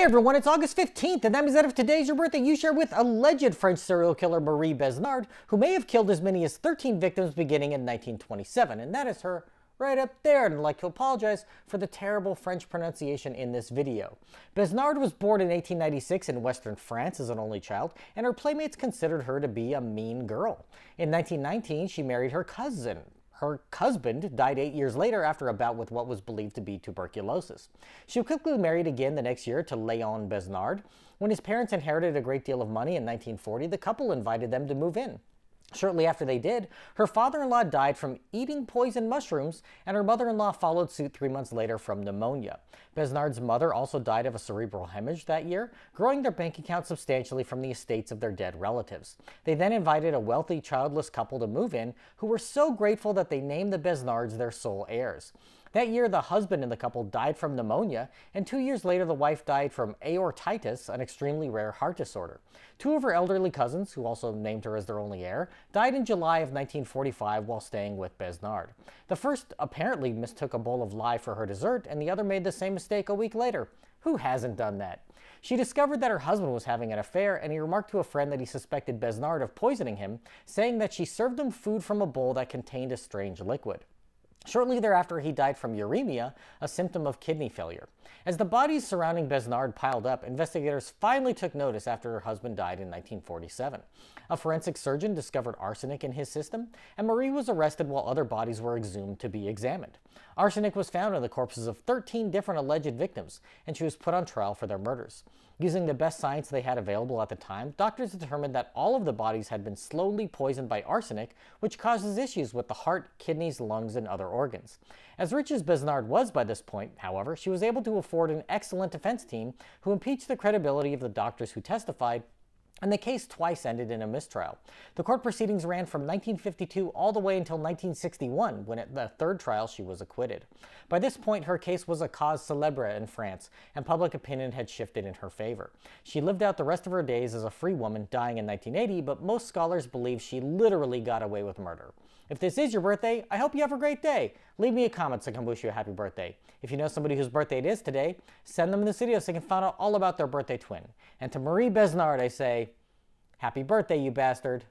everyone, it's August 15th, and that means that if today's your birthday, you share with alleged French serial killer Marie Besnard, who may have killed as many as 13 victims beginning in 1927, and that is her right up there, and I'd like to apologize for the terrible French pronunciation in this video. Besnard was born in 1896 in western France as an only child, and her playmates considered her to be a mean girl. In 1919, she married her cousin. Her husband died 8 years later after a bout with what was believed to be tuberculosis. She quickly married again the next year to Léon Besnard. When his parents inherited a great deal of money in 1940, the couple invited them to move in. Shortly after they did, her father-in-law died from eating poisoned mushrooms, and her mother-in-law followed suit 3 months later from pneumonia. Besnard's mother also died of a cerebral hemorrhage that year, growing their bank account substantially from the estates of their dead relatives. They then invited a wealthy, childless couple to move in, who were so grateful that they named the Besnards their sole heirs. That year, the husband in the couple died from pneumonia, and 2 years later, the wife died from aortitis, an extremely rare heart disorder. Two of her elderly cousins, who also named her as their only heir, died in July of 1945 while staying with Besnard. The first apparently mistook a bowl of lye for her dessert, and the other made the same mistake a week later. Who hasn't done that? She discovered that her husband was having an affair, and he remarked to a friend that he suspected Besnard of poisoning him, saying that she served him food from a bowl that contained a strange liquid. Shortly thereafter, he died from uremia, a symptom of kidney failure. As the bodies surrounding Besnard piled up, investigators finally took notice after her husband died in 1947. A forensic surgeon discovered arsenic in his system, and Marie was arrested while other bodies were exhumed to be examined. Arsenic was found in the corpses of 13 different alleged victims, and she was put on trial for their murders. Using the best science they had available at the time, doctors determined that all of the bodies had been slowly poisoned by arsenic, which causes issues with the heart, kidneys, lungs, and other organs. As rich as Besnard was by this point, however, she was able to afford an excellent defense team who impeached the credibility of the doctors who testified, and the case twice ended in a mistrial. The court proceedings ran from 1952 all the way until 1961, when at the third trial she was acquitted. By this point, her case was a cause célèbre in France, and public opinion had shifted in her favor. She lived out the rest of her days as a free woman, dying in 1980, but most scholars believe she literally got away with murder. If this is your birthday, I hope you have a great day. Leave me a comment so I can wish you a happy birthday. If you know somebody whose birthday it is today, send them this video so they can find out all about their birthday twin. And to Marie Besnard, I say, happy birthday, you bastard.